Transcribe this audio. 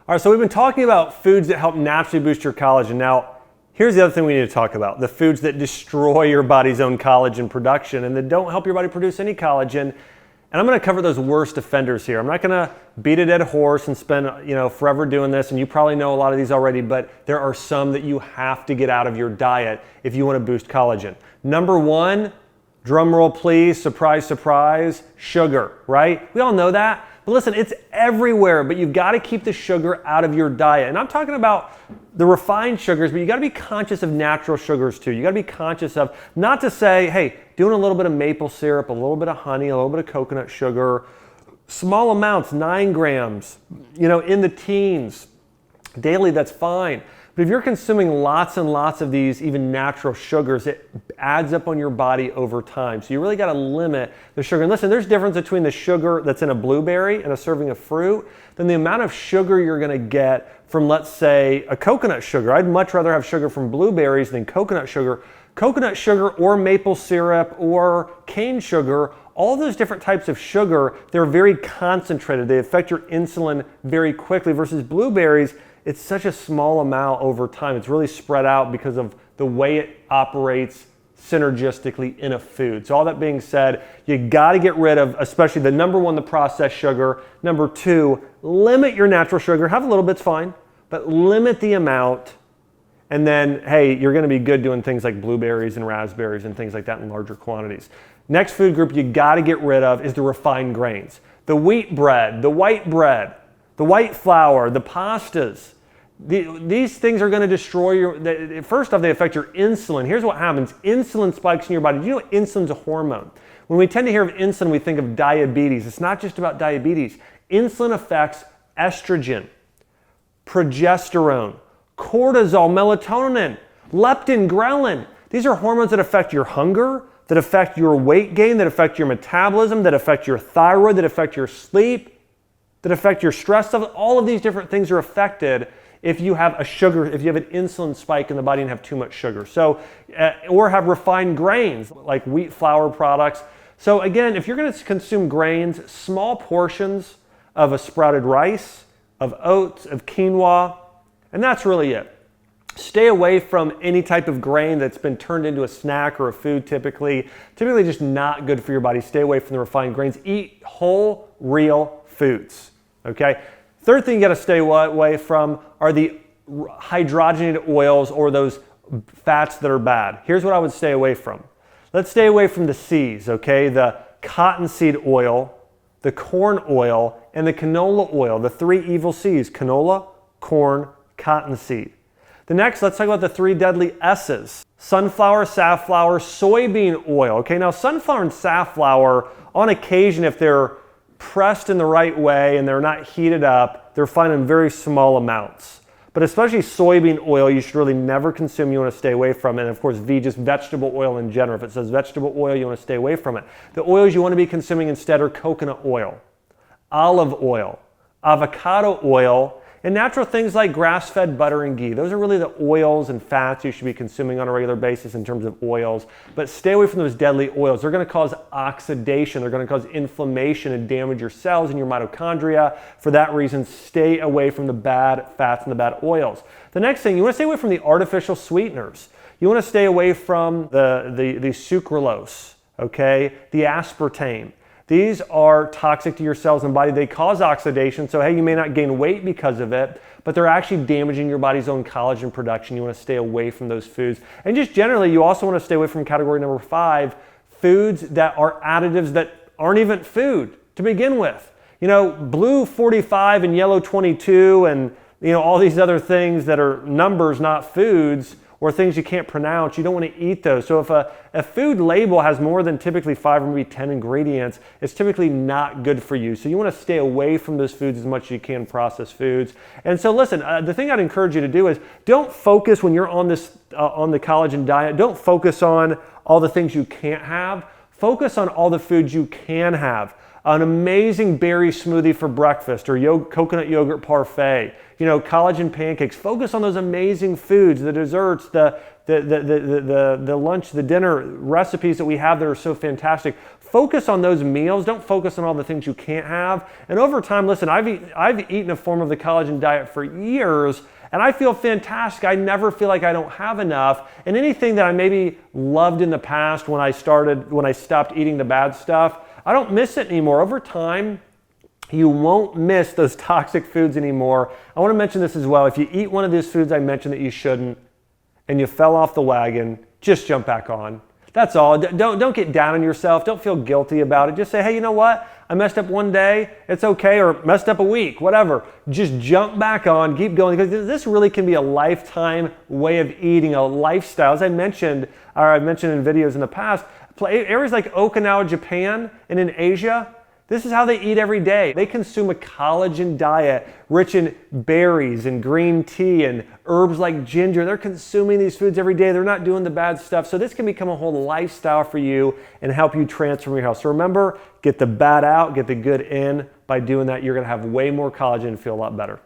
All right, so we've been talking about foods that help naturally boost your collagen. Now, here's the other thing we need to talk about, the foods that destroy your body's own collagen production and that don't help your body produce any collagen. And I'm gonna cover those worst offenders here. I'm not gonna beat a dead horse and spend forever doing this, and you probably know a lot of these already, but there are some that you have to get out of your diet if you wanna boost collagen. Number one, drum roll please, surprise, surprise, sugar, right? We all know that. But listen, it's everywhere, but you've got to keep the sugar out of your diet. And I'm talking about the refined sugars, but you got to be conscious of natural sugars too. You got to be conscious of, not to say, hey, doing a little bit of maple syrup, a little bit of honey, a little bit of coconut sugar, small amounts, 9 grams, in the teens, daily, that's fine. But if you're consuming lots and lots of these, even natural sugars, it adds up on your body over time. So you really got to limit the sugar. And listen, there's a difference between the sugar that's in a blueberry and a serving of fruit than the amount of sugar you're going to get from, let's say, a coconut sugar. I'd much rather have sugar from blueberries than coconut sugar. Coconut sugar or maple syrup or cane sugar, all those different types of sugar, they're very concentrated. They affect your insulin very quickly versus blueberries. It's such a small amount over time. It's really spread out because of the way it operates synergistically in a food. So all that being said, you got to get rid of, especially the number one, the processed sugar. Number two, limit your natural sugar. Have a little bit's fine, but limit the amount. And then, hey, you're going to be good doing things like blueberries and raspberries and things like that in larger quantities. Next food group you got to get rid of is the refined grains. The wheat bread, the white flour, the pastas. These things are going to destroy your, first off, they affect your insulin. Here's what happens. Insulin spikes in your body. Do you know insulin's a hormone? When we tend to hear of insulin, we think of diabetes. It's not just about diabetes. Insulin affects estrogen, progesterone, cortisol, melatonin, leptin, ghrelin. These are hormones that affect your hunger, that affect your weight gain, that affect your metabolism, that affect your thyroid, that affect your sleep, that affect your stress level. All of these different things are affected if you have if you have an insulin spike in the body and have too much sugar. So, or have refined grains like wheat flour products. So again, if you're going to consume grains, small portions of a sprouted rice, of oats, of quinoa, and that's really it. Stay away from any type of grain that's been turned into a snack or a food typically just not good for your body. Stay away from the refined grains. Eat whole, real foods, okay? Third thing you got to stay away from are the hydrogenated oils or those fats that are bad. Here's what I would stay away from. Let's stay away from the C's, okay? The cottonseed oil, the corn oil, and the canola oil, the 3 evil C's: canola, corn, cottonseed. The next, let's talk about the 3 deadly S's: sunflower, safflower, soybean oil. Okay, now sunflower and safflower, on occasion, if they're pressed in the right way and they're not heated up, they're fine in very small amounts. But especially soybean oil, you should really never consume. You want to stay away from it. And of course, just vegetable oil in general. If it says vegetable oil, you want to stay away from it. The oils you want to be consuming instead are coconut oil, olive oil, avocado oil, and natural things like grass-fed butter and ghee. Those are really the oils and fats you should be consuming on a regular basis in terms of oils. But stay away from those deadly oils. They're going to cause oxidation. They're going to cause inflammation and damage your cells and your mitochondria. For that reason, stay away from the bad fats and the bad oils. The next thing, you want to stay away from the artificial sweeteners. You want to stay away from the sucralose, okay? The aspartame. These are toxic to your cells and body. They cause oxidation, so hey, you may not gain weight because of it, but they're actually damaging your body's own collagen production. You want to stay away from those foods. And just generally, you also want to stay away from category number 5, foods that are additives that aren't even food to begin with. Blue 45 and yellow 22 and all these other things that are numbers, not foods, or things you can't pronounce, you don't want to eat those. So if a food label has more than typically 5 or maybe 10 ingredients, it's typically not good for you. So you want to stay away from those foods as much as you can, processed foods. And so listen, the thing I'd encourage you to do is don't focus when you're on this on the collagen diet, don't focus on all the things you can't have. Focus on all the foods you can have. An amazing berry smoothie for breakfast or coconut yogurt parfait, collagen pancakes. Focus on those amazing foods, the desserts, the lunch, the dinner recipes that we have that are so fantastic. focus on those meals. Don't focus on all the things you can't have. And over time, listen, I've eaten a form of the collagen diet for years, and I feel fantastic. I never feel like I don't have enough. And anything that I maybe loved in the past when I stopped eating the bad stuff, I don't miss it anymore. Over time, you won't miss those toxic foods anymore. I want to mention this as well. If you eat one of these foods I mentioned that you shouldn't, and you fell off the wagon, just jump back on. That's all. Don't get down on yourself. Don't feel guilty about it. Just say, hey, you know what? I messed up one day. It's okay. Or messed up a week, whatever. Just jump back on. Keep going. Because this really can be a lifetime way of eating, a lifestyle. As I mentioned, or I've mentioned in videos in the past, areas like Okinawa, Japan, and in Asia, this is how they eat every day. They consume a collagen diet rich in berries and green tea and herbs like ginger. They're consuming these foods every day. They're not doing the bad stuff. So this can become a whole lifestyle for you and help you transform your health. So remember, get the bad out, get the good in. By doing that, you're gonna have way more collagen and feel a lot better.